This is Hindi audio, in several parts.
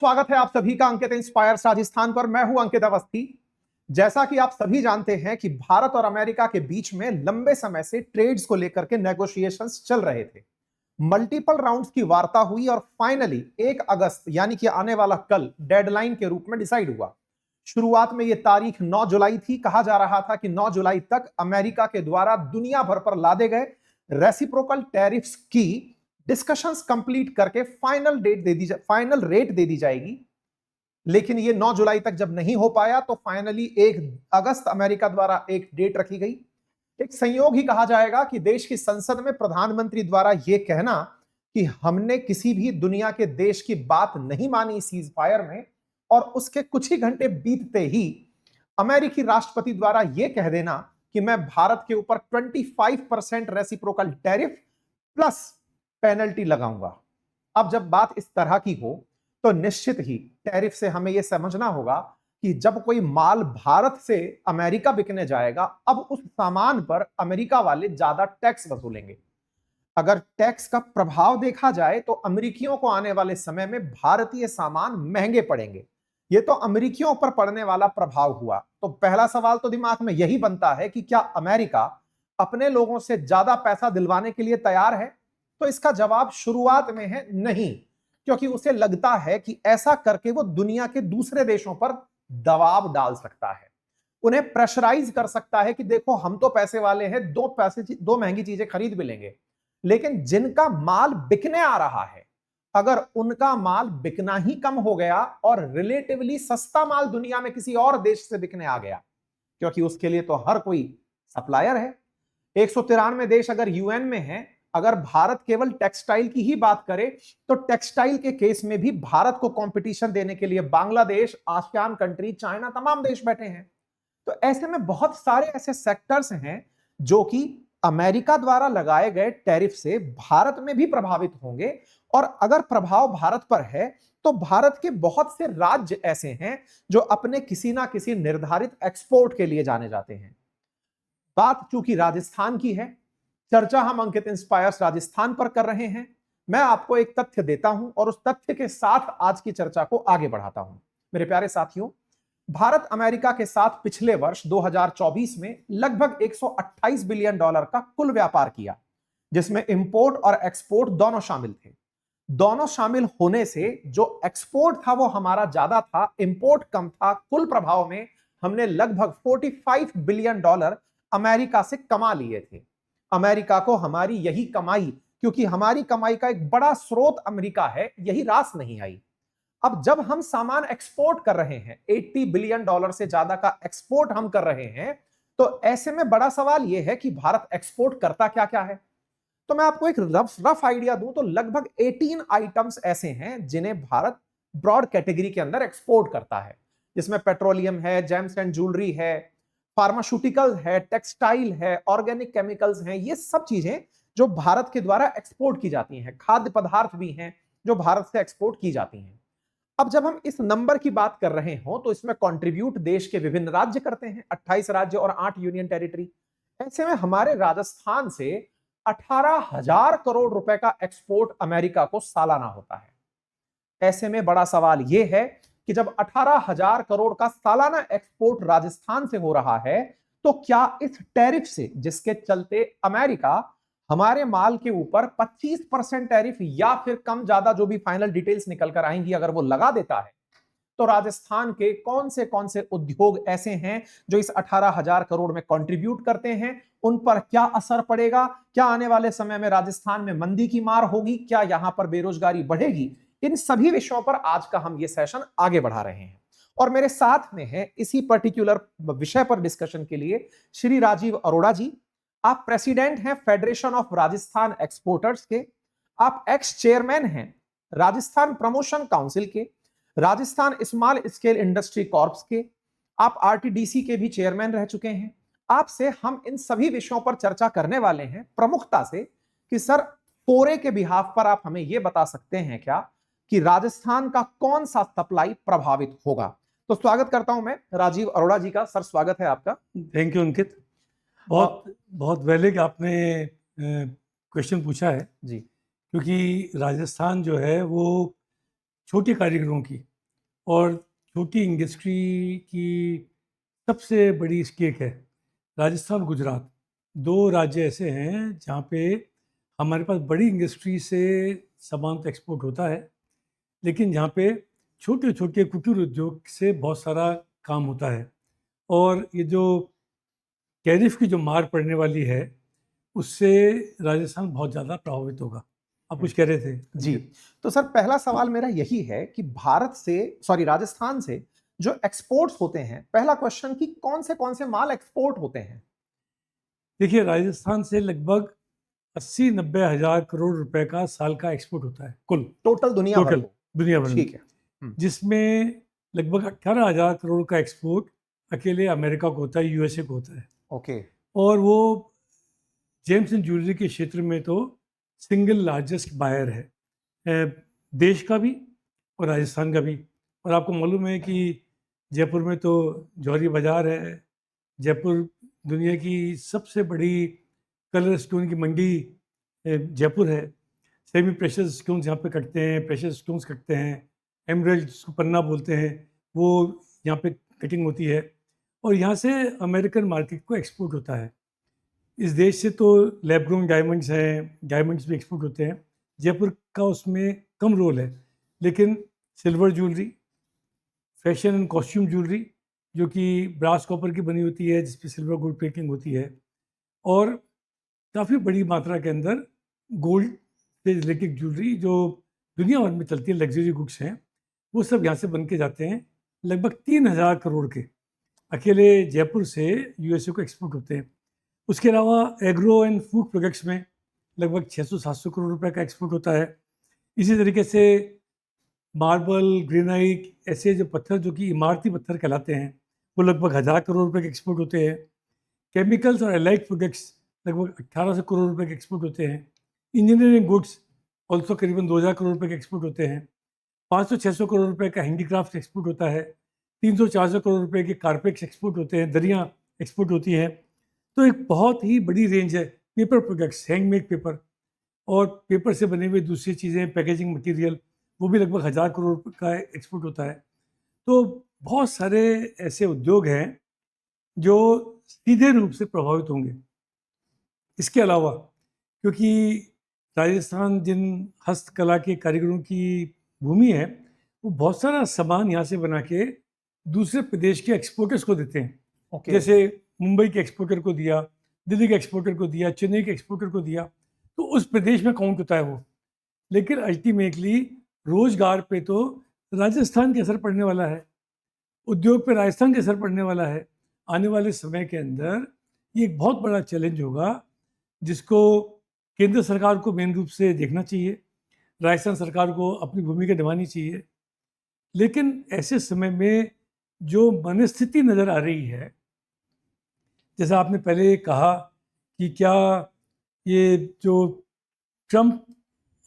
स्वागत है आप सभी का अंकित इंस्पायर्स राजस्थान पर। मैं हूं अंकित अवस्थी। जैसा कि आप सभी जानते हैं कि भारत और अमेरिका के बीच में लंबे समय से ट्रेड्स को लेकर के नेगोशिएशंस चल रहे थे। मल्टीपल राउंड्स की वार्ता हुई और फाइनली 1 अगस्त यानी कि आने वाला कल डेडलाइन के रूप में डिसाइड हुआ। शुरुआत में यह तारीख 9 जुलाई थी। कहा जा रहा था कि 9 जुलाई तक अमेरिका के द्वारा दुनिया भर पर लादे गए रेसिप्रोकल टैरिफ्स की डिस्कशंस कंप्लीट करके फाइनल रेट दे दी जाएगी। लेकिन ये 9 जुलाई तक जब नहीं हो पाया तो फाइनली 1 अगस्त अमेरिका द्वारा एक डेट रखी गई। एक संयोग ही कहा जाएगा कि देश की संसद में प्रधानमंत्री द्वारा यह कहना कि हमने किसी भी दुनिया के देश की बात नहीं मानी सीज फायर में, और उसके कुछ ही घंटे बीतते ही अमेरिकी राष्ट्रपति द्वारा यह कह देना कि मैं भारत के ऊपर 25% रेसिप्रोकल टैरिफ प्लस पेनल्टी लगाऊंगा। अब जब बात इस तरह की हो तो निश्चित ही टैरिफ से हमें यह समझना होगा कि जब कोई माल भारत से अमेरिका बिकने जाएगा, अब उस सामान पर अमेरिका वाले ज्यादा टैक्स वसूलेंगे। अगर टैक्स का प्रभाव देखा जाए तो अमेरिकियों को आने वाले समय में भारतीय सामान महंगे पड़ेंगे। यह तो अमेरिकियों पर पड़ने वाला प्रभाव हुआ। तो पहला सवाल तो दिमाग में यही बनता है कि क्या अमेरिका अपने लोगों से ज्यादा पैसा दिलवाने के लिए तैयार है? तो इसका जवाब शुरुआत में है नहीं, क्योंकि उसे लगता है कि ऐसा करके वो दुनिया के दूसरे देशों पर दबाव डाल सकता है, उन्हें प्रेशराइज कर सकता है कि देखो हम तो पैसे वाले हैं, दो महंगी चीजें खरीद भी लेंगे। लेकिन जिनका माल बिकने आ रहा है, अगर उनका माल बिकना ही कम हो गया और रिलेटिवली सस्ता माल दुनिया में किसी और देश से बिकने आ गया, क्योंकि उसके लिए तो हर कोई सप्लायर है। 193 देश अगर यूएन में है, अगर भारत केवल टेक्सटाइल की ही बात करे तो टेक्सटाइल के केस में भी भारत को कंपटीशन देने के लिए बांग्लादेश, आसियान कंट्री, चाइना, तमाम देश बैठे हैं। तो ऐसे में बहुत सारे ऐसे सेक्टर्स हैं जो कि अमेरिका द्वारा लगाए गए टैरिफ से भारत में भी प्रभावित होंगे। और अगर प्रभाव भारत पर है तो भारत के बहुत से राज्य ऐसे हैं जो अपने किसी ना किसी निर्धारित एक्सपोर्ट के लिए जाने जाते हैं। बात चूंकि राजस्थान की है, चर्चा हम अंकित इंस्पायर्स राजस्थान पर कर रहे हैं। मैं आपको एक तथ्य देता हूं और उस तथ्य के साथ आज की चर्चा को आगे बढ़ाता हूं। मेरे प्यारे साथियों, भारत अमेरिका के साथ पिछले वर्ष 2024 में लगभग 128 बिलियन डॉलर का कुल व्यापार किया, जिसमें इंपोर्ट और एक्सपोर्ट दोनों शामिल थे। दोनों शामिल होने से जो एक्सपोर्ट था वो हमारा ज्यादा था, इंपोर्ट कम था। कुल प्रभाव में हमने लगभग 45 बिलियन डॉलर अमेरिका से कमा लिए थे। अमेरिका को हमारी यही कमाई, क्योंकि हमारी कमाई का एक बड़ा स्रोत अमेरिका है, यही रास नहीं आई। अब जब हम सामान एक्सपोर्ट कर रहे हैं, 80 बिलियन डॉलर से ज्यादा का एक्सपोर्ट हम कर रहे हैं, तो ऐसे में बड़ा सवाल यह है कि भारत एक्सपोर्ट करता क्या क्या है। तो मैं आपको एक रफ आइडिया दूं तो लगभग 18 आइटम्स ऐसे हैं जिन्हें भारत ब्रॉड कैटेगरी के अंदर एक्सपोर्ट करता है, जिसमें पेट्रोलियम है, जेम्स एंड ज्वेलरी है, फार्मास्यूटिकल है, टेक्सटाइल है, ऑर्गेनिक केमिकल्स हैं। ये सब चीजें जो भारत के द्वारा एक्सपोर्ट की जाती हैं। खाद्य पदार्थ भी हैं जो भारत से एक्सपोर्ट की जाती हैं। अब जब हम इस नंबर की बात कर रहे हो तो इसमें कंट्रीब्यूट देश के विभिन्न राज्य करते हैं, 28 राज्य और 8 यूनियन टेरिटरी। ऐसे में हमारे राजस्थान से 18,000 करोड़ रुपए का एक्सपोर्ट अमेरिका को सालाना होता है। ऐसे में बड़ा सवाल यह है कि जब 18,000 करोड़ का सालाना एक्सपोर्ट राजस्थान से हो रहा है, तो क्या इस टैरिफ से, जिसके चलते अमेरिका हमारे माल के ऊपर 25% टैरिफ या फिर कम ज्यादा जो भी फाइनल डिटेल्स निकल कर आएंगी, अगर वो लगा देता है, तो राजस्थान के कौन से उद्योग ऐसे हैं जो इस 18,000 करोड़ में कंट्रीब्यूट करते हैं, उन पर क्या असर पड़ेगा? क्या आने वाले समय में राजस्थान में मंदी की मार होगी? क्या यहां पर बेरोजगारी बढ़ेगी? इन सभी विषयों पर आज का हम ये सेशन आगे बढ़ा रहे हैं। और मेरे साथ में है इसी पर्टिकुलर विषय पर डिस्कशन के लिए श्री राजीव अरोड़ा जी। आप प्रेसिडेंट हैं फेडरेशन ऑफ राजस्थान एक्सपोर्टर्स के, आप एक्स चेयरमैन हैं राजस्थान प्रमोशन काउंसिल के, Rajasthan small scale industry corps के, आप आरटीडीसी के भी चेयरमैन रह चुके हैं। आपसे हम इन सभी विषयों पर चर्चा करने वाले हैं प्रमुखता से कि सर, फोरे के बिहाफ पर आप हमें यह बता सकते हैं क्या कि राजस्थान का कौन सा सप्लाई प्रभावित होगा? तो स्वागत करता हूं मैं राजीव अरोड़ा जी का। सर, स्वागत है आपका। थैंक यू अंकित, बहुत बहुत वैलिड आपने क्वेश्चन पूछा है जी। क्योंकि राजस्थान जो है वो छोटे कारीगरों की और छोटी इंडस्ट्री की सबसे बड़ी स्टेट है। राजस्थान, गुजरात, 2 राज्य ऐसे हैं जहाँ पे हमारे पास बड़ी इंडस्ट्री से सामान तो एक्सपोर्ट होता है, लेकिन जहाँ पे छोटे-छोटे कुटीर उद्योग से बहुत सारा काम होता है। और ये जो टैरिफ की जो मार पड़ने वाली है, उससे राजस्थान बहुत ज़्यादा प्रभावित होगा। आप कुछ कह रहे थे? जी, तो सर पहला सवाल मेरा यही है कि भारत से, सॉरी राजस्थान से जो एक्सपोर्ट्स होते हैं, पहला क्वेश्चन कि कौन से माल एक्सपोर्ट होते हैं? देखिए, राजस्थान से लगभग 80-90 हज़ार करोड़ रुपए का साल का एक्सपोर्ट होता है, कुल। टोटल दुनिया भर टोटल को? दुनिया भर में, ठीक है। जिसमें लगभग 18 हज़ार करोड़ का एक्सपोर्ट अकेले अमेरिका को होता है, यूएसए को होता है। ओके। और वो जेम्स एंड ज्वेलरी के क्षेत्र में तो सिंगल लार्जेस्ट बायर है, देश का भी और राजस्थान का भी। और आपको मालूम है कि जयपुर में तो जौहरी बाज़ार है। जयपुर दुनिया की सबसे बड़ी कलर स्टोन की मंडी जयपुर है। सेमी प्रेशस स्टोन्स यहाँ पे कटते हैं, प्रेशस स्टोन्स कटते हैं, एमराल्ड जिसको पन्ना बोलते हैं, वो यहाँ पे कटिंग होती है और यहाँ से अमेरिकन मार्केट को एक्सपोर्ट होता है। इस देश से तो लैब ग्रोन डायमंड्स हैं, डायमंड्स भी एक्सपोर्ट होते हैं। जयपुर का उसमें कम रोल है, लेकिन silver jewellery, fashion and costume jewellery जो कि ब्रास कॉपर की बनी होती है, जिस पे सिल्वर गोल्ड प्लेटिंग होती है, और काफ़ी बड़ी मात्रा के अंदर गोल्ड से रिलेटेड ज्वेलरी जो दुनिया भर में चलती है, लग्जरी गुड्स हैं, वो सब यहाँ से बन के जाते हैं। लगभग 3000 करोड़ के अकेले जयपुर से यूएसए को एक्सपोर्ट होते हैं। उसके अलावा एग्रो एंड फूड प्रोडक्ट्स में लगभग 600-700 करोड़ रुपए का एक्सपोर्ट होता है। इसी तरीके से मार्बल, ग्रेनाइट, ऐसे जो पत्थर जो कि इमारती पत्थर कहलाते हैं, वो लगभग 1000 करोड़ रुपए के एक्सपोर्ट होते हैं। केमिकल्स और एलाइड प्रोडक्ट्स लगभग 1800 करोड़ रुपए के एक्सपोर्ट होते हैं। इंजीनियरिंग गुड्स ऑल्सो करीबन 2000 करोड़ रुपए के एक्सपोर्ट होते हैं। 500-600 करोड़ रुपए का हैंडीक्राफ्ट एक्सपोर्ट होता है। 300-400 करोड़ रुपए के कारपेट्स एक्सपोर्ट होते हैं, दरियाँ एक्सपोर्ट होती हैं। तो एक बहुत ही बड़ी रेंज है। पेपर प्रोडक्ट्स, हैंडमेड पेपर और पेपर से बने हुए दूसरी चीज़ें, पैकेजिंग मटेरियल, वो भी लगभग 1000 करोड़ रुपए का एक्सपोर्ट होता है। तो बहुत सारे ऐसे उद्योग हैं जो सीधे रूप से प्रभावित होंगे। इसके अलावा क्योंकि राजस्थान जिन हस्तकला के कारीगरों की भूमि है, वो बहुत सारा सामान यहाँ से बना के दूसरे प्रदेश के एक्सपोर्टर्स को देते हैं। ओके। जैसे मुंबई के एक्सपोर्टर को दिया, दिल्ली के एक्सपोर्टर को दिया, चेन्नई के एक्सपोर्टर को दिया, तो उस प्रदेश में काउंट होता है वो। लेकिन अल्टीमेटली रोजगार पे तो राजस्थान के असर पड़ने वाला है, उद्योग पे राजस्थान के असर पड़ने वाला है। आने वाले समय के अंदर ये एक बहुत बड़ा चैलेंज होगा, जिसको केंद्र सरकार को मेन रूप से देखना चाहिए, राजस्थान सरकार को अपनी भूमिका निभानी चाहिए। लेकिन ऐसे समय में जो मनस्थिति नज़र आ रही है, जैसा आपने पहले कहा कि क्या ये जो ट्रंप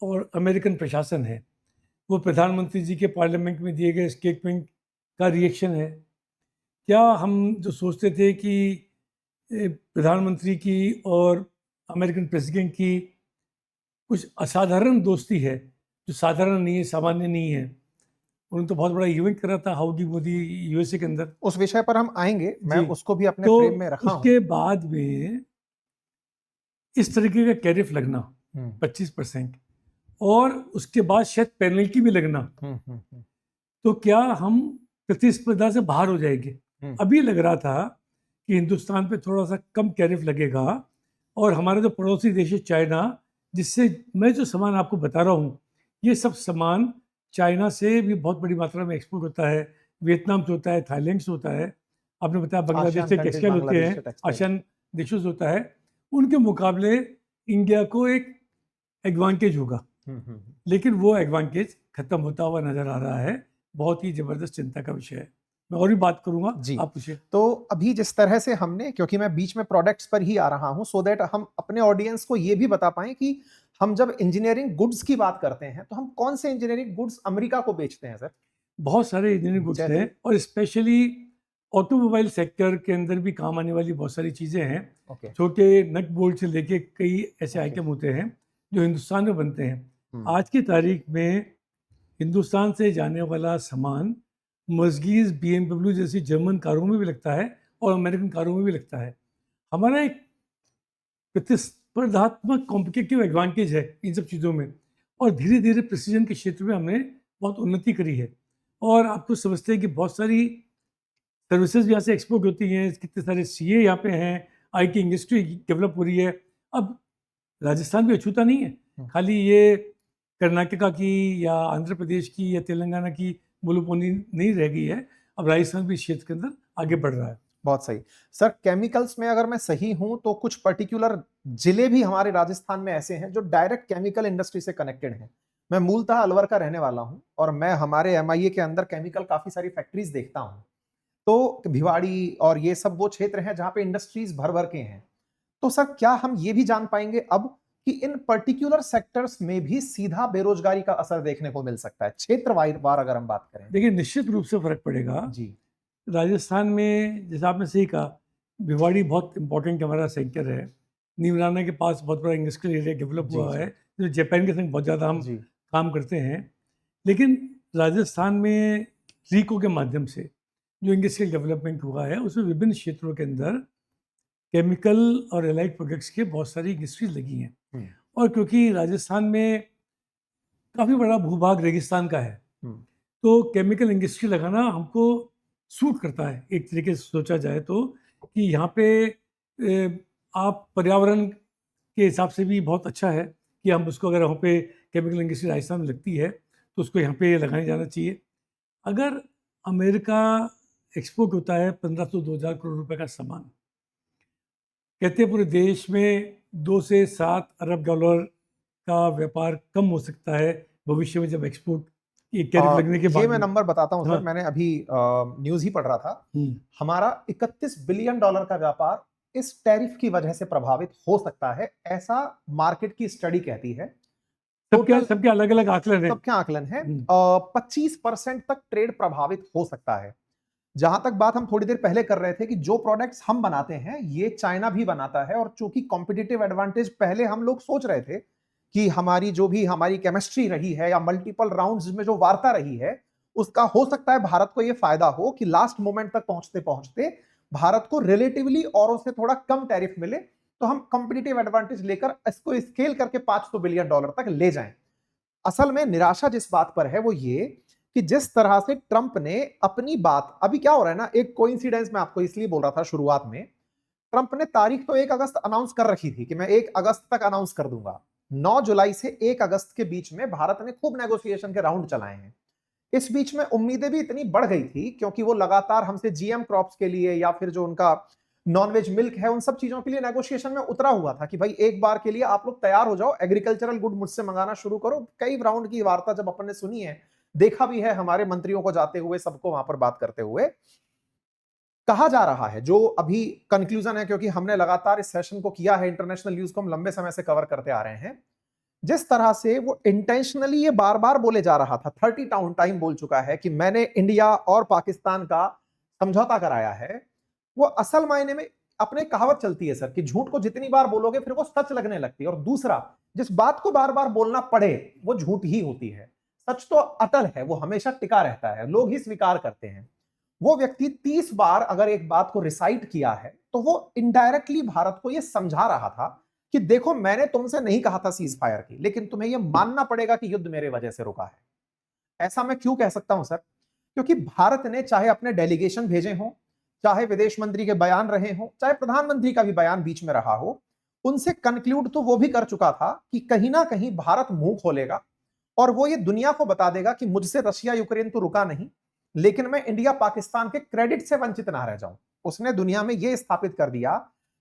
और अमेरिकन प्रशासन है, वो प्रधानमंत्री जी के पार्लियामेंट में दिए गए स्टेटमेंट का रिएक्शन है? क्या हम जो सोचते थे कि प्रधानमंत्री की और अमेरिकन प्रेसिडेंट की कुछ असाधारण दोस्ती है, जो साधारण नहीं है, सामान्य नहीं है। उन्होंने तो बहुत बड़ा इवेंट करा था हाउडी मोदी यूएसए के अंदर। उस विषय पर हम आएंगे, मैं जी, उसको भी अपने तो फ्रेम में रखा हूं। उसके बाद में इस तरीके का टैरिफ लगना 25% और उसके बाद शायद पेनल्टी भी लगना, तो क्या हम प्रतिस्पर्धा से बाहर हो जाएंगे? अभी लग रहा था कि हिंदुस्तान पे थोड़ा सा कम टैरिफ लगेगा और हमारा जो पड़ोसी देश है चाइना, जिससे मैं जो सामान आपको बता रहा हूँ, ये सब सामान चाइना से भी बहुत बड़ी मात्रा में एक्सपोर्ट होता है, वियतनाम से होता है, थाईलैंड से होता है, आपने बताया बांग्लादेश आसियान से कंट्रीज, टेक्सटाइल होते बांग्लादेश हैं, से टेक्सटाइल। आसियान देशों से होता है। उनके मुकाबले इंडिया को एक एडवांटेज होगा, लेकिन वो एडवांटेज खत्म होता हुआ नजर आ रहा है। बहुत ही जबरदस्त चिंता का विषय है। मैं और भी बात करूंगा जी। आप पूछिए। तो अभी जिस तरह से हमने, क्योंकि मैं बीच में प्रोडक्ट्स पर ही आ रहा हूं, सो दैट हम अपने ऑडियंस को ये भी बता पाएं कि हम जब इंजीनियरिंग गुड्स की बात करते हैं तो हम कौन से इंजीनियरिंग गुड्स अमेरिका को बेचते हैं सर? बहुत सारे इंजीनियरिंग गुड्स जैसे? हैं और स्पेशली ऑटोमोबाइल सेक्टर के अंदर भी काम आने वाली बहुत सारी चीज़ें हैं। ओके। छोटे नट बोल्ट से लेके कई ऐसे ओके। आइटम होते हैं जो हिंदुस्तान में बनते हैं। हम्म। आज की तारीख में हिंदुस्तान से जाने वाला सामान मर्सिडीज BMW जैसी जर्मन कारों में भी लगता है और अमेरिकन कारों में भी लगता है। हमारा एक प्रतिस्पर्धात्मक कॉम्पिटिटिव एडवांटेज है इन सब चीज़ों में, और धीरे धीरे प्रिसीजन के क्षेत्र में हमने बहुत उन्नति करी है। और आप तो समझते हैं कि बहुत सारी सर्विसेज यहाँ से एक्सपोर्ट होती हैं, कितने सारे CA यहाँ पे हैं, IT इंडस्ट्री डेवलप हो रही है। अब राजस्थान भी अछूता नहीं है, खाली ये कर्नाटका की या आंध्र प्रदेश की या तेलंगाना की मोनोपोली नहीं रह गई है। अब राजस्थान भी इस क्षेत्र के अंदर आगे बढ़ रहा है। बहुत सही सर। केमिकल्स में अगर मैं सही हूं तो कुछ पर्टिकुलर जिले भी हमारे राजस्थान में ऐसे हैं जो डायरेक्ट केमिकल इंडस्ट्री से कनेक्टेड हैं। मैं मूलतः अलवर का रहने वाला हूं और मैं हमारे MIA के अंदर केमिकल काफी सारी फैक्ट्रीज देखता हूं। तो भिवाड़ी और ये सब वो क्षेत्र हैं जहां पे इंडस्ट्रीज भर भर के हैं। तो सर क्या हम ये भी जान पाएंगे अब कि इन पर्टिकुलर सेक्टर्स में भी सीधा बेरोजगारी का असर देखने को मिल सकता है, क्षेत्र वार अगर हम बात करें? देखिए, निश्चित रूप से फर्क पड़ेगा जी राजस्थान में। जैसा आपने सही कहा, भिवाड़ी बहुत इंपॉर्टेंट हमारा सेक्टर है। नीमराना के पास बहुत बड़ा इंडस्ट्रियल एरिया डेवलप जी, हुआ जी। है, जो जापान के संग बहुत ज़्यादा हम जी काम करते हैं। लेकिन राजस्थान में रीको के माध्यम से जो इंडस्ट्रियल डेवलपमेंट हुआ है, उसमें विभिन्न क्षेत्रों के अंदर केमिकल और एलाइड प्रोडक्ट्स के बहुत सारी इंडस्ट्रीज लगी हैं। और क्योंकि राजस्थान में काफ़ी बड़ा भूभाग रेगिस्तान का है, तो केमिकल इंडस्ट्री लगाना हमको सूट करता है एक तरीके से सोचा जाए तो, कि यहाँ पे आप पर्यावरण के हिसाब से भी बहुत अच्छा है कि हम उसको, अगर वहाँ पे केमिकल इंडस्ट्री राजस्थान में लगती है तो उसको यहाँ पे लगाने जाना चाहिए। अगर अमेरिका एक्सपोर्ट होता है 1500-2000 करोड़ रुपए का सामान, कहते हैं पूरे देश में 2 से 7 अरब डॉलर का व्यापार कम हो सकता है भविष्य में, जब एक्सपोर्ट ये टैरिफ लगने के ये बाद मैं में। नंबर बताता हूं सर। हाँ। मैंने अभी न्यूज ही पढ़ रहा था। हम्म। हमारा 31 बिलियन डॉलर का व्यापार इस टैरिफ की वजह से प्रभावित हो सकता है, ऐसा मार्केट की स्टडी कहती है। सबके अलग अलग आकलन है। सबके आकलन है। 25% तक ट्रेड प्रभावित हो सकता है। जहां तक बात हम थोड़ी देर पहले कर रहे थे कि जो प्रोडक्ट्स हम बनाते हैं ये चाइना भी बनाता है, और चूंकि कॉम्पिटिटिव एडवांटेज पहले हम लोग सोच रहे थे कि हमारी जो भी हमारी केमिस्ट्री रही है या मल्टीपल राउंड्स में जो वार्ता रही है, उसका हो सकता है भारत को यह फायदा हो कि लास्ट मोमेंट तक पहुंचते पहुंचते भारत को रिलेटिवली औरों से थोड़ा कम टैरिफ मिले, तो हम कॉम्पिटिटिव एडवांटेज लेकर इसको स्केल करके 500 बिलियन डॉलर तक ले जाएं। असल में निराशा जिस बात पर है वो ये कि जिस तरह से ट्रंप ने अपनी बात, अभी क्या हो रहा है ना, एक कोइंसिडेंस मैं आपको इसलिए बोल रहा था शुरुआत में, ट्रंप ने तारीख तो 1 अगस्त अनाउंस कर रखी थी कि मैं 1 अगस्त तक अनाउंस कर दूंगा। 9 जुलाई से 1 अगस्त के बीच में भारत ने खूब नेगोशिएशन के राउंड चलाए हैं। इस बीच में उम्मीदें भी इतनी बढ़ गई थी क्योंकि वो लगातार हमसे GM क्रॉप्स के लिए या फिर जो उनका नॉनवेज मिल्क है उन सब चीजों के लिए नेगोशिएशन में उतरा हुआ था कि भाई एक बार के लिए आप लोग तैयार हो जाओ, एग्रीकल्चरल गुड मुझसे मंगाना शुरू करो। कई राउंड की वार्ता जब अपन ने सुनी है, देखा भी है हमारे मंत्रियों को जाते हुए, सबको वहां पर बात करते हुए, कहा जा रहा है जो अभी कंक्लूजन है, क्योंकि हमने लगातार इस सेशन को किया है, इंटरनेशनल न्यूज को हम लंबे समय से कवर करते आ रहे हैं, जिस तरह से वो इंटेंशनली ये बार बार बोले जा रहा था, 30 टाइम बोल चुका है कि मैंने इंडिया और पाकिस्तान का समझौता कराया है, वो असल मायने में अपने कहावत चलती है सर कि झूठ को जितनी बार बोलोगे फिर वो सच लगने लगती है, और दूसरा जिस बात को बार बार बोलना पड़े वो झूठ ही होती है। सच तो अटल है, वो हमेशा टिका रहता है, लोग ही स्वीकार करते हैं। वो व्यक्ति 30 बार अगर एक बात को रिसाइट किया है तो वो इनडायरेक्टली भारत को यह समझा रहा था कि देखो मैंने तुमसे नहीं कहा था सीज फायर की, लेकिन तुम्हें यह मानना पड़ेगा कि युद्ध मेरे वजह से रुका है। ऐसा मैं क्यों कह सकता हूं सर? क्योंकि भारत ने चाहे अपने डेलीगेशन भेजे हों, चाहे विदेश मंत्री के बयान रहे हों, चाहे प्रधानमंत्री का भी बयान बीच में रहा हो, उनसे कंक्लूड तो वो भी कर चुका था कि कहीं ना कहीं भारत मुंह खोलेगा और वो ये दुनिया को बता देगा कि मुझसे रशिया यूक्रेन तो रुका नहीं, लेकिन मैं इंडिया पाकिस्तान के क्रेडिट से वंचित ना रह जाऊं। उसने दुनिया में यह स्थापित कर दिया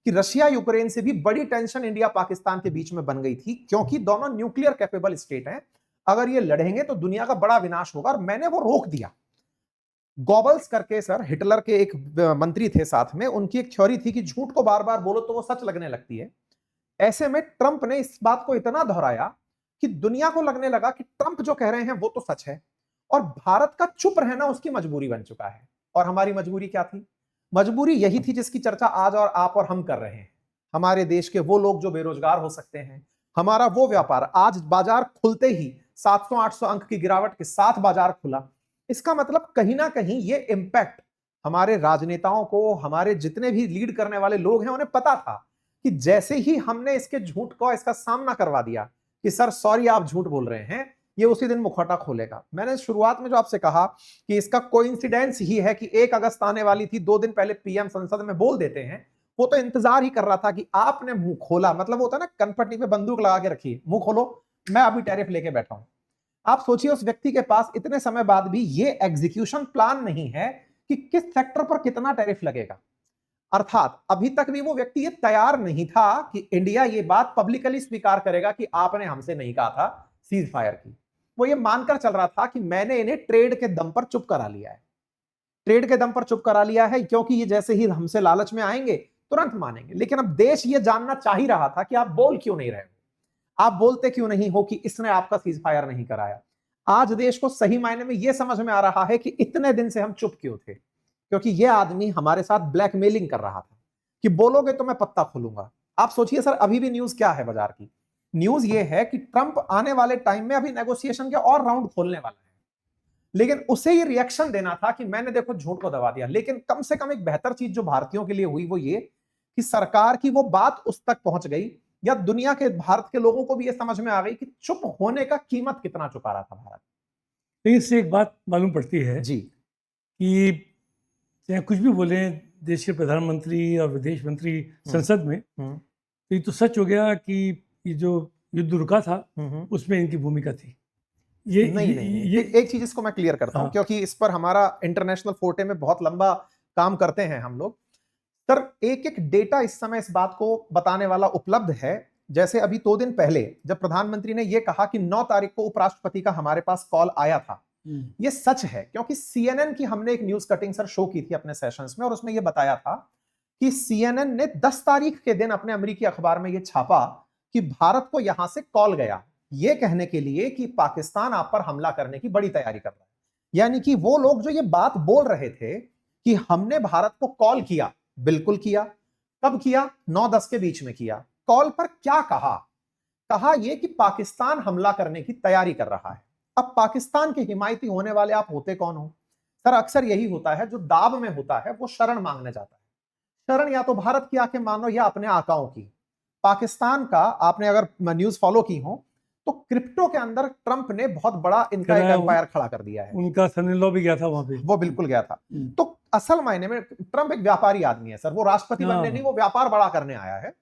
कि रशिया यूक्रेन से भी बड़ी टेंशन इंडिया पाकिस्तान के बीच में बन गई थी, क्योंकि दोनों न्यूक्लियर कैपेबल स्टेट हैं, अगर ये लड़ेंगे तो दुनिया का बड़ा विनाश होगा, और मैंने वो रोक दिया। गॉबल्स करके सर, हिटलर के एक मंत्री थे साथ में, उनकी एक थ्योरी थी कि झूठ को बार बार बोलो तो वो सच लगने लगती है। ऐसे में ट्रंप ने इस बात को इतना दोहराया कि दुनिया को लगने लगा कि ट्रंप जो कह रहे हैं वो तो सच है, और भारत का चुप रहना उसकी मजबूरी बन चुका है। और हमारी मजबूरी क्या थी? मजबूरी यही थी जिसकी चर्चा आज और आप और हम कर रहे हैं। हमारे देश के वो लोग जो बेरोजगार हो सकते हैं, हमारा वो व्यापार, आज बाजार खुलते ही 700-800 अंक की गिरावट के साथ बाजार खुला, इसका मतलब कहीं ना कहीं ये इंपैक्ट हमारे राजनेताओं को, हमारे जितने भी लीड करने वाले लोग हैं, उन्हें पता था कि जैसे ही हमने इसके झूठ का इसका सामना करवा दिया कि सर सॉरी आप झूठ बोल रहे हैं, ये उसी दिन मुखौटा खोलेगा। मैंने शुरुआत में जो आपसे कहा कि इसका कोइंसिडेंस ही है कि 1 अगस्त आने वाली थी, 2 दिन पहले पीएम संसद में बोल देते हैं। वो तो इंतजार ही कर रहा था कि आपने मुंह खोला, मतलब वो होता है ना कनपट्टी पे बंदूक लगा के रखी, मुंह खोलो मैं अभी टैरिफ लेके बैठा हूं। आप सोचिए उस व्यक्ति के पास इतने समय बाद भी ये एग्जीक्यूशन प्लान नहीं है कि किस सेक्टर पर कितना टैरिफ लगेगा। अर्थात अभी तक भी वो व्यक्ति ये तैयार नहीं था कि इंडिया ये बात पब्लिकली स्वीकार करेगा कि आपने हमसे नहीं कहा था सीज फायर की। वो ये मानकर चल रहा था कि मैंने इन्हें ट्रेड के दम पर चुप करा लिया है, ट्रेड के दम पर चुप करा लिया है, क्योंकि ये जैसे ही हमसे लालच में आएंगे तुरंत मानेंगे। लेकिन अब देश ये जानना चाह ही रहा था कि आप बोल क्यों नहीं रहे हो, आप बोलते क्यों नहीं हो कि इसने आपका सीज फायर नहीं कराया। आज देश को सही मायने में यह समझ में आ रहा है कि इतने दिन से हम चुप क्यों थे, क्योंकि यह आदमी हमारे साथ ब्लैकमेलिंग कर रहा था कि बोलोगे तो मैं पत्ता खोलूंगा। आप सोचिए सर, अभी भी न्यूज क्या है बाजार की? न्यूज ये है कि ट्रंप आने वाले टाइम में अभी नेगोशिएशन के और राउंड खोलने वाला है, लेकिन उसे ये रिएक्शन देना था कि मैंने देखो झूठ को दबा दिया। लेकिन कम से कम एक बेहतर चीज जो भारतीयों के लिए हुई वो ये कि सरकार की वो बात उस तक पहुंच गई, या दुनिया के भारत के लोगों को भी ये समझ में आ गई कि चुप होने का कीमत कितना चुका रहा था भारत। लेकिन इससे एक बात मालूम पड़ती है जी कि चाहे कुछ भी बोले देश के प्रधानमंत्री और विदेश मंत्री संसद में, तो ये तो सच हो गया कि ये जो युद्ध रुका था उसमें इनकी भूमिका थी। ये नहीं, एक चीज इसको मैं क्लियर करता हूं, क्योंकि इस पर हमारा इंटरनेशनल फोर्टे में बहुत लंबा काम करते हैं हम लोग। सर एक एक डेटा इस समय इस बात को बताने वाला उपलब्ध है। जैसे अभी 2 दिन पहले जब प्रधानमंत्री ने यह कहा कि 9 तारीख को उपराष्ट्रपति का हमारे पास कॉल आया था, यह सच है, क्योंकि सीएनएन की हमने एक न्यूज कटिंग सर शो की थी अपने सेशंस में, और उसमें यह बताया था कि सीएनएन ने 10 तारीख के दिन अपने अमेरिकी अखबार में यह छापा कि भारत को यहां से कॉल गया यह कहने के लिए कि पाकिस्तान आप पर हमला करने की बड़ी तैयारी कर रहा है। यानी कि वो लोग जो ये बात बोल रहे थे कि हमने भारत को कॉल किया, बिल्कुल किया। कब किया? 9-10 के बीच में किया। कॉल पर क्या कहा? कहा यह कि पाकिस्तान हमला करने की तैयारी कर रहा है। अब पाकिस्तान के हिमायती होने वाले आप होते कौन हो? सर अक्सर यही होता है, जो दाब में होता है वो शरण मांगने जाता है। शरण या तो भारत की आके मानो या अपने आकाओं की। पाकिस्तान का आपने अगर न्यूज फॉलो की हो तो क्रिप्टो के अंदर ट्रंप ने बहुत बड़ा इनका एक एम्पायर खड़ा कर दिया है। उनका सन इन लॉ भी गया था वहां पे, वो बिल्कुल गया था। तो असल मायने में ट्रंप एक व्यापारी आदमी है सर, वो राष्ट्रपति बनने नहीं, वो व्यापार बड़ा करने आया है।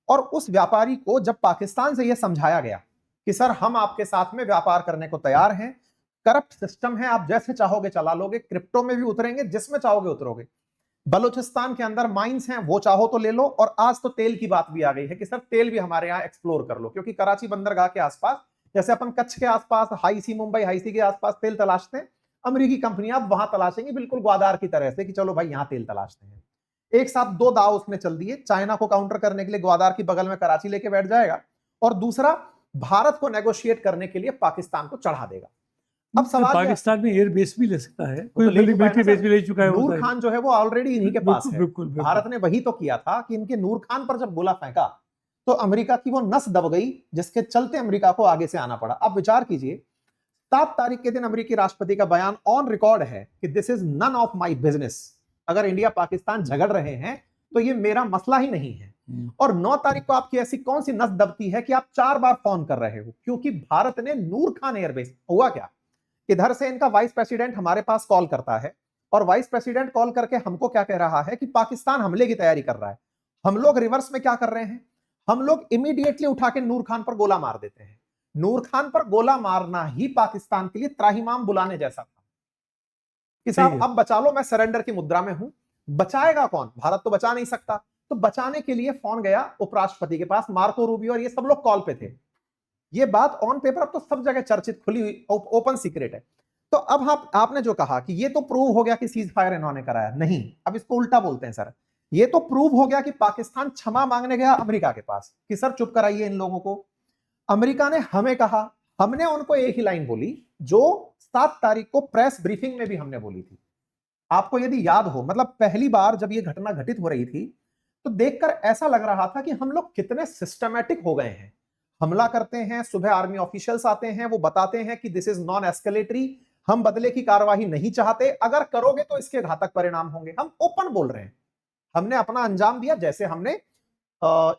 और उस व्यापारी को जब पाकिस्तान से यह समझाया गया कि सर हम आपके साथ में व्यापार करने को तैयार हैं, करप्ट सिस्टम है, आप जैसे चाहोगे चला लोगे, क्रिप्टो में भी उतरेंगे, जिसमें चाहोगे उतरोगे, बलूचिस्तान के अंदर माइंस हैं वो चाहो तो ले लो, और आज तो तेल की बात भी आ गई है कि सर तेल भी हमारे यहाँ एक्सप्लोर कर लो, क्योंकि कराची बंदरगाह के आसपास, जैसे अपन कच्छ के आसपास हाई सी, मुंबई हाई सी के आसपास तेल तलाशते हैं, अमेरिकी कंपनियां वहां तलाशेंगी बिल्कुल ग्वादार की तरह से कि चलो भाई यहां तेल तलाशते हैं। एक साथ 2 दाव उसने चल दिए। चाइना को काउंटर करने के लिए ग्वादार की बगल में कराची लेके बैठ जाएगा, और दूसरा भारत को नेगोशिएट करने के लिए पाकिस्तान को चढ़ा देगा। अब सवाल पाकिस्तान में एयर बेस भी ले सकता है, कोई मिलिट्री बेस भी ले चुका है। नूर खान जो है वो ऑलरेडी इन्हीं के पास है। बिल्कुल, भारत ने वही तो किया था कि इनके नूर खान पर जब गोला फेंका तो अमेरिका की वो नस दब गई, जिसके चलते अमेरिका को आगे से आना पड़ा। अब विचार कीजिए, 7 तारीख के दिन अमेरिकी राष्ट्रपति का बयान ऑन रिकॉर्ड है कि this is none of my business. अगर इंडिया पाकिस्तान झगड़ रहे हैं तो ये मेरा मसला ही नहीं है। और 9 तारीख को आपकी ऐसी कौन सी नस दबती है कि आप 4 बार फोन कर रहे हो? क्योंकि भारत ने नूर खान एयरबेस, हुआ क्या, इधर से इनका वाइस प्रेसिडेंट हमारे पास कॉल करता है, और वाइस प्रेसिडेंट कॉल करके हमको क्या कह रहा है कि पाकिस्तान हमले की तैयारी कर रहा है। हम लोग रिवर्स में क्या कर रहे हैं, हम लोग इमीडिएटली उठा के नूर खान पर गोला मार देते हैं। नूर खान पर गोला मारना ही पाकिस्तान के लिए त्राहिमाम बुलाने जैसा था कि साहब अब बचा लो, मैं सरेंडर की मुद्रा में हूं। बचाएगा कौन? भारत तो बचा नहीं सकता। तो बचाने के लिए फोन गया उपराष्ट्रपति के पास, मार्को रूबियो और ये सब लोग कॉल पे थे। ये बात ऑन पेपर अब तो सब जगह चर्चित, खुली हुई, ओपन सीक्रेट है। तो अब आपने जो कहा कि ये तो प्रूव हो गया कि सीज फायर इन्होंने कराया, नहीं, अब इसको उल्टा बोलते हैं सर। ये तो प्रूव हो गया कि पाकिस्तान क्षमा मांगने गया अमेरिका के पास कि सर चुप कराइए इन लोगों को। अमेरिका ने हमें कहा, हमने उनको एक ही लाइन बोली जो 7 तारीख को प्रेस ब्रीफिंग में भी हमने बोली थी। आपको यदि याद हो, मतलब पहली बार जब ये घटना घटित हो रही थी तो देखकर ऐसा लग रहा था कि हम लोग कितने सिस्टमैटिक हो गए हैं। हमला करते हैं, सुबह आर्मी ऑफिशियल्स आते हैं, वो बताते हैं कि दिस इज नॉन एस्केलेटरी, हम बदले की कार्यवाही नहीं चाहते, अगर करोगे तो इसके घातक परिणाम होंगे। हम ओपन बोल रहे हैं, हमने अपना अंजाम दिया, जैसे हमने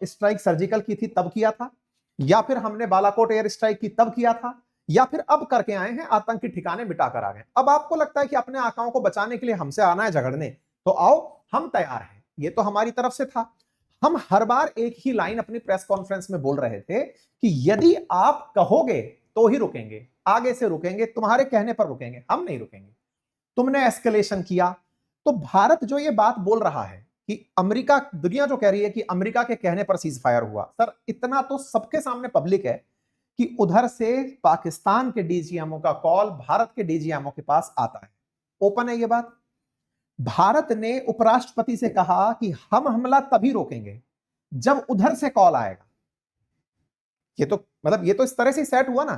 स्ट्राइक सर्जिकल की थी तब किया था, या फिर हमने बालाकोट एयर स्ट्राइक की तब किया था, या फिर अब करके आए हैं, आतंकी ठिकाने मिटाकर आ गए। अब आपको लगता है कि अपने आकाओं को बचाने के लिए हमसे आना है झगड़ने, तो आओ, हम तैयार हैं। ये तो हमारी तरफ से था। हम हर बार एक ही लाइन अपनी प्रेस कॉन्फ्रेंस में बोल रहे थे कि यदि आप कहोगे तो ही रुकेंगे, आगे से रुकेंगे, तुम्हारे कहने पर रुकेंगे, हम नहीं रुकेंगे। तुमने एस्केलेशन किया। तो भारत जो ये बात बोल रहा है कि अमेरिका, दुनिया जो कह रही है कि अमेरिका के कहने पर सीज फायर हुआ, सर इतना तो सबके सामने पब्लिक है कि उधर से पाकिस्तान के डीजीएमओ का कॉल भारत के डीजीएमओ के पास आता है। ओपन है ये बात। भारत ने उपराष्ट्रपति से कहा कि हम हमला तभी रोकेंगे जब उधर से कॉल आएगा। ये तो मतलब ये तो इस तरह से सेट हुआ ना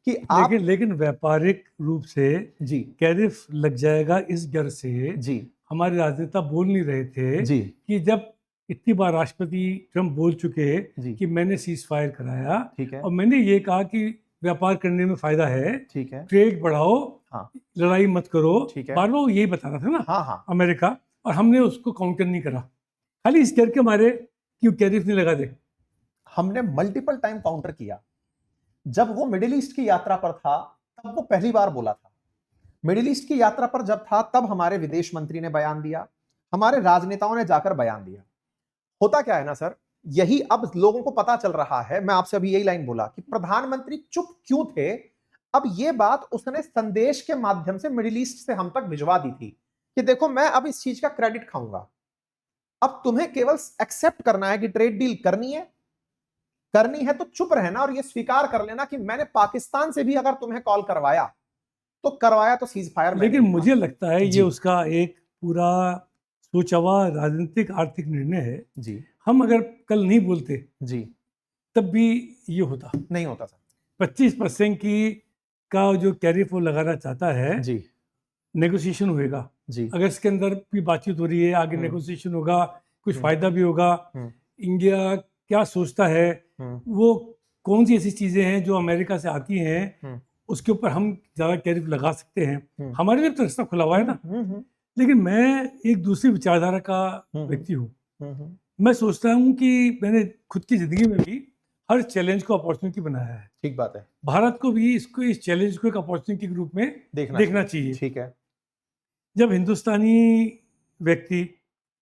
कि आप लेकिन व्यापारिक रूप से जी टैरिफ लग जाएगा इस डर से जी हमारे राजनेता बोल नहीं रहे थे जी कि जब इतनी बार राष्ट्रपति ट्रम्प बोल चुके जी कि मैंने सीज फायर कराया ठीक है और मैंने ये कहा कि व्यापार करने में फायदा है, ठीक है ट्रेड बढ़ाओ, हाँ लड़ाई मत करो, ठीक है बार बार वो यही बता रहा था ना हाँ हाँ अमेरिका, और हमने उसको काउंटर नहीं करा, खाली इस डर के मारे कि टैरिफ नहीं लगा दे। हमने मल्टीपल टाइम काउंटर किया। जब वो मिडिल ईस्ट की यात्रा पर था तब वो पहली बार बोला था। मिडिल ईस्ट की यात्रा पर जब था तब हमारे विदेश मंत्री ने बयान दिया, हमारे राजनेताओं ने जाकर बयान दिया। होता क्या है ना सर, यही अब लोगों को पता चल रहा है। मैं आपसे अभी यही लाइन बोला कि प्रधानमंत्री चुप क्यों थे। अब ये बात उसने संदेश के माध्यम से मिडिल ईस्ट से हम तक भिजवा दी थी कि देखो मैं अब इस चीज का क्रेडिट खाऊंगा। अब तुम्हें केवल एक्सेप्ट करना है कि ट्रेड डील करनी है तो चुप रहना और ये स्वीकार कर लेना कि मैंने पाकिस्तान से भी अगर तुम्हें कॉल करवाया तो सीज फायर। लेकिन मुझे लगता है जी। ये उसका एक पूरा सोचा हुआ राजनीतिक आर्थिक निर्णय है। जी हम अगर कल नहीं बोलते जी तब भी ये होता नहीं होता सर। 25% का जो टैरिफ वो लगाना चाहता है, जी नेगोशिएशन होएगा। जी अगर इसके अंदर भी बातचीत हो रही है, आगे नेगोशिएशन होगा, कुछ फायदा भी होगा। इंडिया क्या सोचता है, वो कौन सी ऐसी चीजें हैं जो अमेरिका से आती हैं, उसके ऊपर हम ज्यादा टैरिफ लगा सकते हैं। हमारे लिए तो रास्ता खुला हुआ है ना। लेकिन मैं एक दूसरी विचारधारा का व्यक्ति हूँ। मैं सोचता हूँ कि मैंने खुद की जिंदगी में भी हर चैलेंज को अपॉर्चुनिटी बनाया है। ठीक बात है। भारत को भी इस चैलेंज को एक अपॉर्चुनिटी के रूप में देखना चाहिए। ठीक है। जब हिंदुस्तानी व्यक्ति,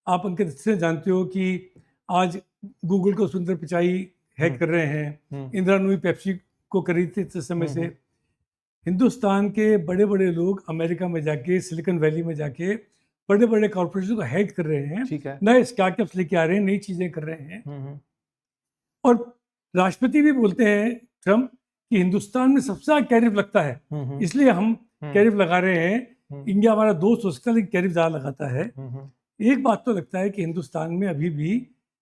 आप अंकित से जानते हो कि आज गूगल को सुंदर पिचाई हैक कर रहे हैं, इंदिरा नूई पेप्सी को खरीदते थे समय से, हिंदुस्तान के बड़े बड़े लोग अमेरिका में जाके, सिलिकॉन वैली में जाके बड़े बड़े कॉर्पोरेशन को हैक कर रहे हैं। ठीक है। नए स्टार्टअप्स लेके आ रहे हैं, नई चीजें कर रहे हैं। और राष्ट्रपति भी बोलते हैं ट्रम्प कि हिंदुस्तान में सबसे ज्यादा टैरिफ लगता है, इसलिए हम टैरिफ लगा रहे हैं। इंडिया हमारा दोस्त हो सकता है लेकिन टैरिफ ज्यादा लगाता है। एक बात तो लगता है कि हिंदुस्तान में अभी भी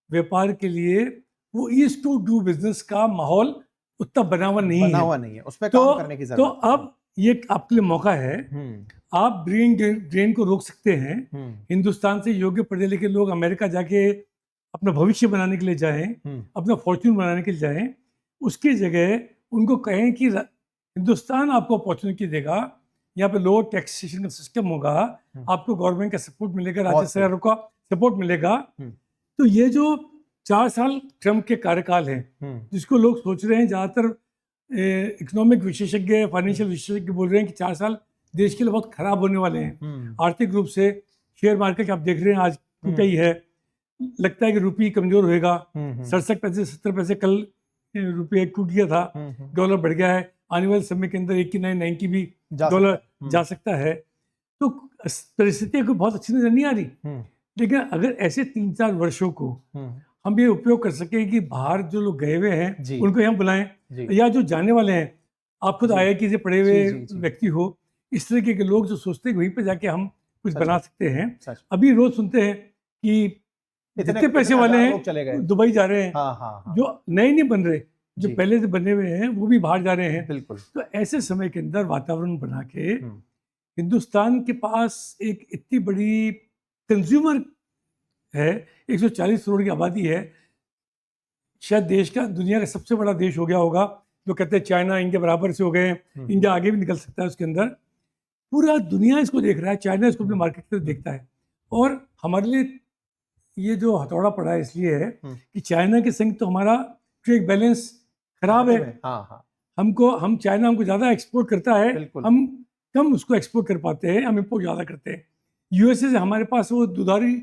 व्यापार के लिए वो ईज टू डू बिजनेस का माहौल उतना बना हुआ नहीं है। उस पर काम करने की तो अब ये आपके लिए मौका है, आप ब्रेन ड्रेन को रोक सकते हैं। हिंदुस्तान से योग्य पढ़े लिखे लोग अमेरिका जाके अपना भविष्य बनाने के लिए जाएं, अपना फॉर्च्यून बनाने के लिए जाएं। उसकी जगह उनको कहें कि हिंदुस्तान आपको अपॉर्चुनिटी देगा, यहाँ पे लोअर टैक्सेशन का सिस्टम होगा, आपको गवर्नमेंट का सपोर्ट मिलेगा, राज्य सरकारों का सपोर्ट मिलेगा। तो ये जो 4 साल ट्रम्प के कार्यकाल है, जिसको लोग सोच रहे हैं, ज़्यादातर इकोनॉमिक विशेषज्ञ, फाइनेंशियल विशेषज्ञ बोल रहे हैं कि 4 साल देश के लिए बहुत खराब होने वाले हैं आर्थिक रूप से। शेयर मार्केट आप देख रहे हैं आज टूटा ही है, लगता है कि रुपये कमजोर होएगा। 67 पैसे 70 पैसे कल रुपये टूट गया था, डॉलर बढ़ गया है, आने वाले समय के अंदर 89 90 भी डॉलर जा सकता है। तो परिस्थिति को बहुत अच्छी नजर नहीं आ रही। लेकिन अगर ऐसे 3-4 वर्षों को हम ये उपयोग कर सके कि बाहर जो लोग गए हुए हैं उनको यहाँ बुलाएं, या जो जाने वाले हैं, आप खुद IIT से पढ़े हुए व्यक्ति हो, इस तरीके के लोग जो सोचते हैं वहीं पे जाके हम कुछ बना सकते हैं। अभी रोज सुनते हैं कि जितने पैसे वाले हैं दुबई जा रहे हैं, जो नए नहीं बन रहे, जो पहले से बने हुए हैं वो भी बाहर जा रहे हैं। बिल्कुल। तो ऐसे समय के अंदर वातावरण बना के हिंदुस्तान के पास एक इतनी बड़ी कंज्यूमर है, 140 करोड़ की आबादी है, शायद देश का दुनिया का सबसे बड़ा देश हो गया होगा। जो कहते हैं चाइना इंडिया बराबर से हो गए हैं, इंडिया आगे भी निकल सकता है उसके अंदर। पूरा दुनिया इसको देख रहा है, चाइना इसको अपने मार्केट में देखता है। और हमारे लिए ये जो हथौड़ा पड़ा है इसलिए है कि चाइना के संग तो हमारा ट्रेड बैलेंस खराब है। हाँ हाँ, हम चाइना हमको ज़्यादा एक्सपोर्ट करता है, बिल्कुल। हम कम उसको एक्सपोर्ट कर पाते हैं, हम इम्पोर्ट ज़्यादा करते हैं। यूएसए से हमारे पास वो दुधारी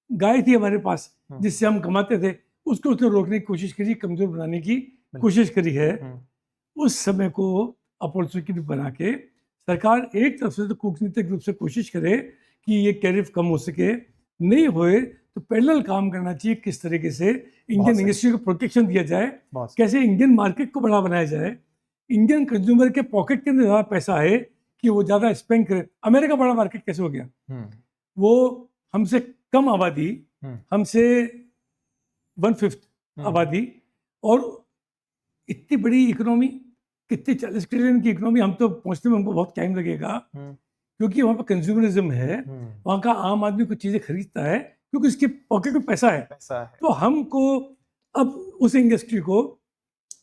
गाय थी हमारे पास जिससे हम कमाते थे, उसको उसने रोकने की कोशिश करी, कमज़ोर बनाने की कोशिश करी है। उस समय को अपॉर्चुनिटी बना के सरकार एक तरफ से तो कूटनीतिक रूप से कोशिश करे कि ये टैरिफ कम हो सके, नहीं होए तो पैरेलल काम करना चाहिए किस तरीके से इंडियन इंडस्ट्री को प्रोटेक्शन दिया जाए, कैसे इंडियन मार्केट को बड़ा बनाया जाए, इंडियन कंज्यूमर के पॉकेट के अंदर ज़्यादा पैसा है कि वो ज़्यादा स्पेंड करे। अमेरिका बड़ा मार्केट कैसे हो गया? वो हमसे कम आबादी, हमसे 1/5 आबादी, और इतनी बड़ी इकोनॉमी, कितनी 40 ट्रिलियन की इकोनॉमी, हम तो पहुंचने में हमको बहुत टाइम लगेगा क्योंकि वहाँ पर कंज्यूमरिज्म है, वहाँ का आम आदमी कुछ चीज़ें खरीदता है क्योंकि उसके पॉकेट में पैसा है। तो हमको अब उस इंडस्ट्री को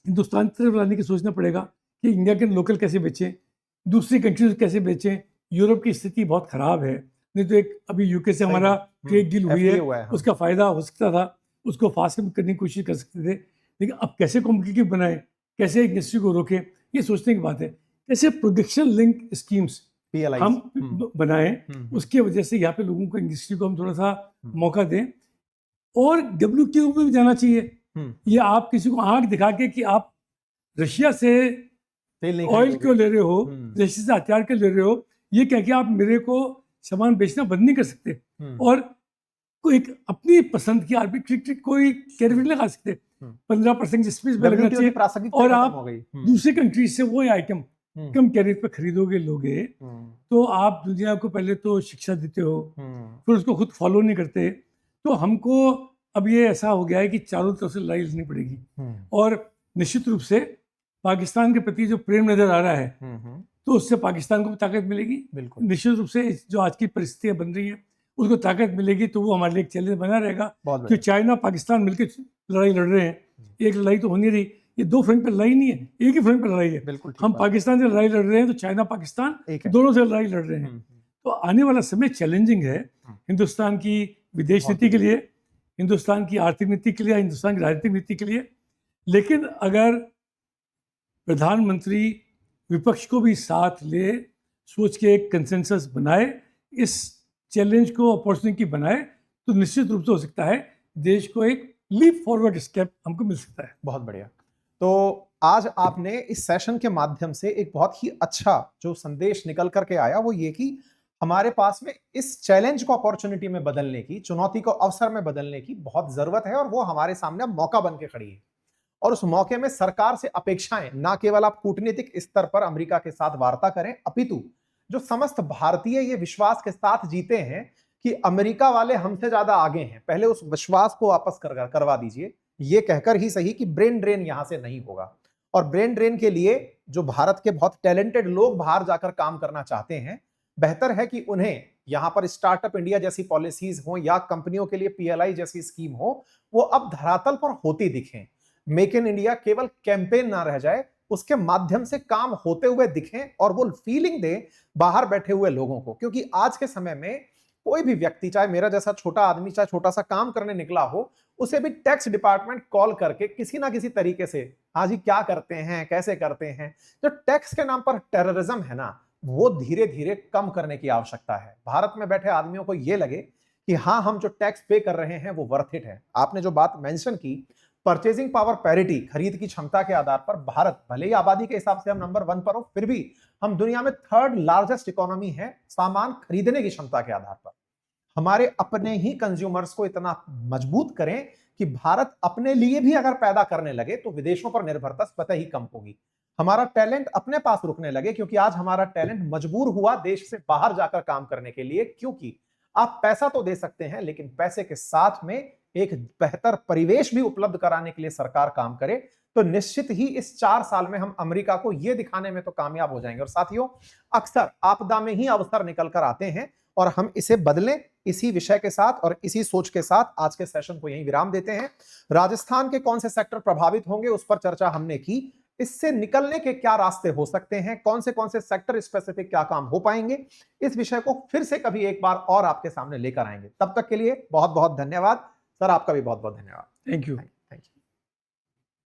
हिंदुस्तान की तरफ लाने की सोचना पड़ेगा कि इंडिया के लोकल कैसे बेचें, दूसरी कंट्रीज कैसे बेचें। यूरोप की स्थिति बहुत ख़राब है, नहीं तो एक अभी यूके से हमारा ट्रेड डील हुई है, उसका फ़ायदा हो सकता था, उसको फास्ट करने की कोशिश कर सकते थे, लेकिन अब कैसे कॉम्पिटिटिव बनाए, कैसे इंडस्ट्री को रोके, ये सोचने की बात है। कैसे प्रोडक्शन लिंक स्कीम्स हम बनाएं, उसकी वजह से यहाँ पे लोगों को, इंडस्ट्री को हम थोड़ा सा मौका दें। और WTO में भी जाना चाहिए। ये आप किसी को आंख दिखा के कि आप रशिया से ऑयल क्यों ले रहे हो, रशिया से हथियार क्यों ले रहे हो, ये कह के आप मेरे को सामान बेचना बंद नहीं कर सकते। और कोई एक अपनी पसंद की आर्बिट्रेरी कोई टैरिफ नहीं लगा सकते। 15% जिसमें लगना चाहिए, और आप दूसरी कंट्री से वो आइटम कम टैरिफ पे खरीदोगे लोगे, तो आप दुनिया को पहले तो शिक्षा देते हो, फिर उसको खुद फॉलो नहीं करते। तो हमको अब ये ऐसा हो गया है कि चारों तरफ से लड़ाई लड़नी पड़ेगी। और निश्चित रूप से पाकिस्तान के प्रति जो प्रेम नजर आ रहा है, तो उससे पाकिस्तान को भी ताकत मिलेगी। निश्चित रूप से जो आज की परिस्थितियां बन रही हैं उसको ताकत मिलेगी, तो वो हमारे लिए एक चैलेंज बना रहेगा कि चाइना पाकिस्तान मिलकर लड़ाई लड़ रहे हैं। एक लड़ाई तो होनी रही, ये दो फ्रंट पे लड़ाई नहीं है, एक ही फ्रंट पे लड़ाई है। हम पाकिस्तान से लड़ाई लड़ रहे हैं तो चाइना पाकिस्तान दोनों से लड़ाई लड़ रहे हैं। तो आने वाला समय चैलेंजिंग है हिंदुस्तान की विदेश नीति के लिए, हिंदुस्तान की आर्थिक नीति के लिए, हिंदुस्तान की राजनीतिक नीति के लिए। लेकिन अगर प्रधानमंत्री विपक्ष को भी साथ ले, सोच के एक कंसेंसस बनाए, इस चैलेंज को अपॉर्चुनिटी बनाए, तो निश्चित रूप से हो सकता है देश को एक लीप फॉरवर्ड स्टेप हमको मिल सकता है। बहुत बढ़िया। तो आज आपने इस सेशन के माध्यम से एक बहुत ही अच्छा जो संदेश निकल करके आया, वो ये कि हमारे पास में इस चैलेंज को अपॉर्चुनिटी में बदलने की, चुनौती को अवसर में बदलने की बहुत जरूरत है, और वो हमारे सामने मौका बन के खड़ी है। और उस मौके में सरकार से अपेक्षाएं ना केवल आप कूटनीतिक स्तर पर अमेरिका के साथ वार्ता करें, अपितु जो समस्त भारतीय ये विश्वास के साथ जीते हैं कि अमेरिका वाले हमसे ज्यादा आगे हैं, पहले उस विश्वास को वापस करवा दीजिए। ये कहकर ही सही कि ब्रेन ड्रेन यहां से नहीं होगा, और ब्रेन ड्रेन के लिए जो भारत के बहुत टैलेंटेड लोग बाहर जाकर काम करना चाहते हैं, बेहतर है कि उन्हें यहां पर स्टार्टअप इंडिया जैसी पॉलिसीज हो या कंपनियों के लिए PLI जैसी स्कीम हो, वो अब धरातल पर होती दिखें। मेक इन इंडिया केवल कैंपेन ना रह जाए, उसके माध्यम से काम होते हुए दिखें और वो फीलिंग दे बाहर बैठे हुए लोगों को। क्योंकि आज के समय में कोई भी व्यक्ति, चाहे मेरा जैसा छोटा आदमी, चाहे छोटा सा काम करने निकला हो, उसे भी टैक्स डिपार्टमेंट कॉल करके किसी ना किसी तरीके से, हाँ जी क्या करते हैं, कैसे करते हैं, जो टैक्स के नाम पर टेररिज्म है ना, वो धीरे धीरे कम करने की आवश्यकता है। भारत में बैठे आदमियों को यह लगे कि हाँ, हम जो टैक्स पे कर रहे हैं वो वर्थ इट है। आपने जो बात मेंशन की, परचेजिंग पावर पैरिटी, खरीद की क्षमता के आधार पर भारत, भले ही आबादी के हिसाब से हम नंबर 1 पर हो, फिर भी हम दुनिया में 3rd लार्जेस्ट इकोनॉमी है सामान खरीदने की क्षमता के आधार पर। हमारे अपने ही कंज्यूमर्स को इतना मजबूत करें कि भारत अपने लिए भी अगर पैदा करने लगे तो विदेशों पर निर्भरता स्वतः ही कम होगी। हमारा टैलेंट अपने पास रुकने लगे, क्योंकि आज हमारा टैलेंट मजबूर हुआ देश से बाहर जाकर काम करने के लिए। क्योंकि आप पैसा तो दे सकते हैं, लेकिन पैसे के साथ में एक बेहतर परिवेश भी उपलब्ध कराने के लिए सरकार काम करे, तो निश्चित ही इस 4 साल में हम अमेरिका को यह दिखाने में तो कामयाब हो जाएंगे। और साथियों, अक्सर आपदा में ही अवसर निकल कर आते हैं, और हम इसे बदलें। इसी विषय के साथ और इसी सोच के साथ आज के सेशन को यहीं विराम देते हैं। राजस्थान के कौन से सेक्टर प्रभावित होंगे उस पर चर्चा हमने की, इससे निकलने के क्या रास्ते हो सकते हैं, कौन से सेक्टर स्पेसिफिक क्या काम हो पाएंगे, इस विषय को फिर से कभी एक बार और आपके सामने लेकर आएंगे। तब तक के लिए बहुत बहुत धन्यवाद सर, आपका भी बहुत बहुत धन्यवाद। Thank you.